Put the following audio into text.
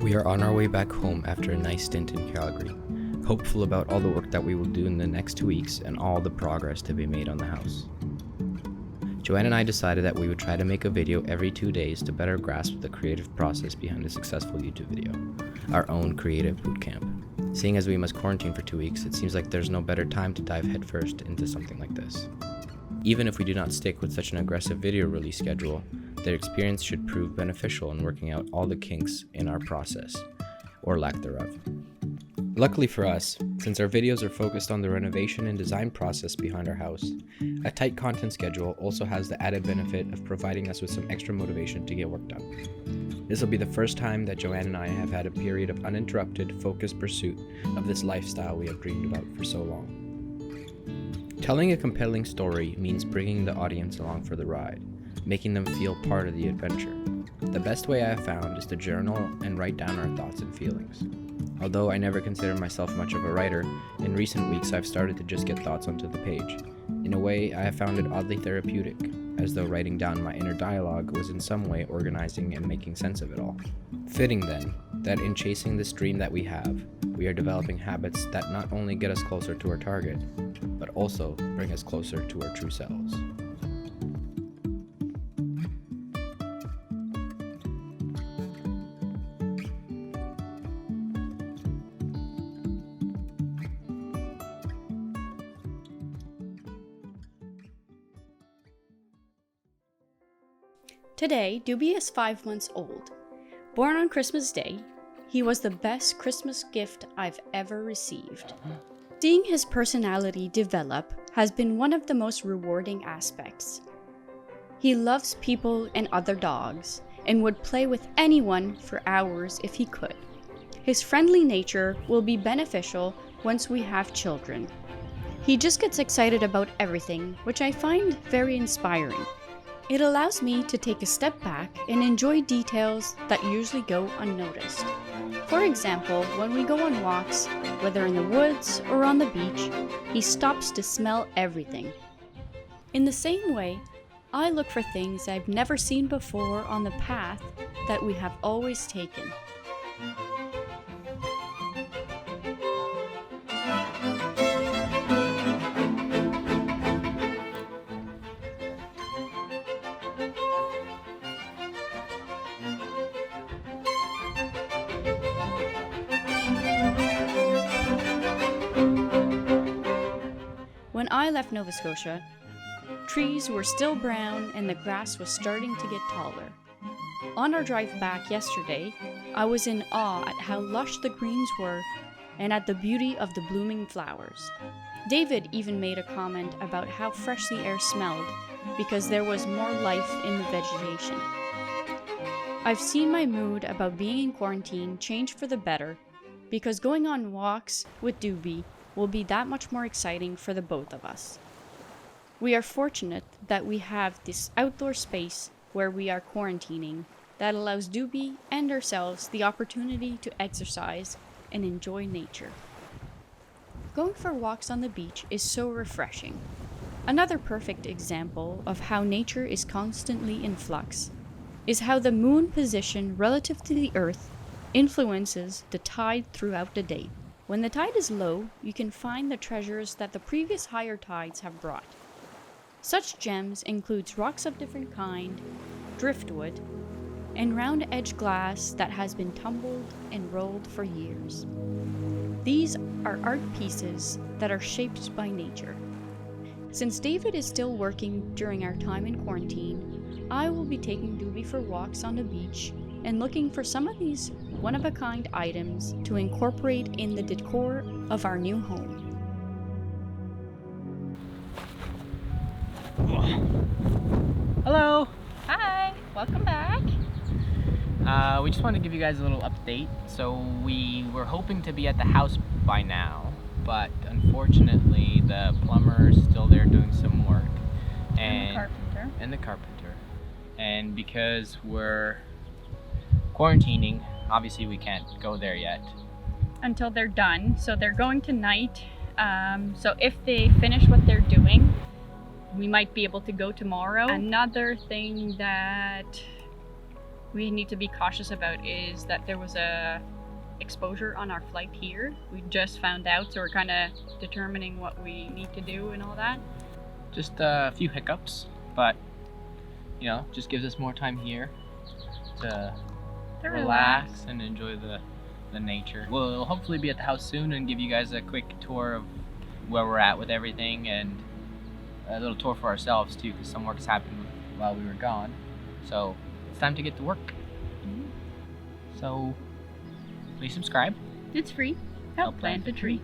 We are on our way back home after a nice stint in Calgary, hopeful about all the work that we will do in the next 2 weeks and all the progress to be made on the house. Joanne and I decided that we would try to make a video every 2 days to better grasp the creative process behind a successful YouTube video, our own creative bootcamp. Seeing as we must quarantine for 2 weeks, it seems like there's no better time to dive headfirst into something like this. Even if we do not stick with such an aggressive video release schedule, their experience should prove beneficial in working out all the kinks in our process, or lack thereof. Luckily for us, since our videos are focused on the renovation and design process behind our house, a tight content schedule also has the added benefit of providing us with some extra motivation to get work done. This will be the first time that Joanne and I have had a period of uninterrupted, focused pursuit of this lifestyle we have dreamed about for so long. Telling a compelling story means bringing the audience along for the ride, making them feel part of the adventure. The best way I have found is to journal and write down our thoughts and feelings. Although I never considered myself much of a writer, in recent weeks I've started to just get thoughts onto the page. In a way, I have found it oddly therapeutic, as though writing down my inner dialogue was in some way organizing and making sense of it all. Fitting then, that in chasing this dream that we are developing habits that not only get us closer to our target, but also bring us closer to our true selves. Today, Doobie is 5 months old. Born on Christmas Day, he was the best Christmas gift I've ever received. Seeing his personality develop has been one of the most rewarding aspects. He loves people and other dogs, and would play with anyone for hours if he could. His friendly nature will be beneficial once we have children. He just gets excited about everything, which I find very inspiring. It allows me to take a step back and enjoy details that usually go unnoticed. For example, when we go on walks, whether in the woods or on the beach, he stops to smell everything. In the same way, I look for things I've never seen before on the path that we have always taken. When I left Nova Scotia, trees were still brown and the grass was starting to get taller. On our drive back yesterday, I was in awe at how lush the greens were and at the beauty of the blooming flowers. David even made a comment about how fresh the air smelled because there was more life in the vegetation. I've seen my mood about being in quarantine change for the better because going on walks with Doobie will be that much more exciting for the both of us. We are fortunate that we have this outdoor space where we are quarantining that allows Doobie and ourselves the opportunity to exercise and enjoy nature. Going for walks on the beach is so refreshing. Another perfect example of how nature is constantly in flux is how the moon position relative to the earth influences the tide throughout the day. When the tide is low, you can find the treasures that the previous higher tides have brought. Such gems includes rocks of different kind, driftwood, and round-edged glass that has been tumbled and rolled for years. These are art pieces that are shaped by nature. Since David is still working during our time in quarantine, I will be taking Doobie for walks on the beach and looking for some of these one-of-a-kind items to incorporate in the decor of our new home. Hello! Hi, welcome back. We just wanted to give you guys a little update. So we were hoping to be at the house by now, but unfortunately the plumber is still there doing some work. And the carpenter. And because we're quarantining, obviously we can't go there yet. Until they're done. So they're going tonight. So if they finish what they're doing, we might be able to go tomorrow. Another thing that we need to be cautious about is that there was a exposure on our flight here. We just found out, so we're kind of determining what we need to do and all that. Just a few hiccups, but you know, just gives us more time here to relax and enjoy the nature. We'll hopefully be at the house soon and give you guys a quick tour of where we're at with everything, and a little tour for ourselves too, because some work's happened while we were gone. So it's time to get to work. So please subscribe. It's free. Help plant a tree.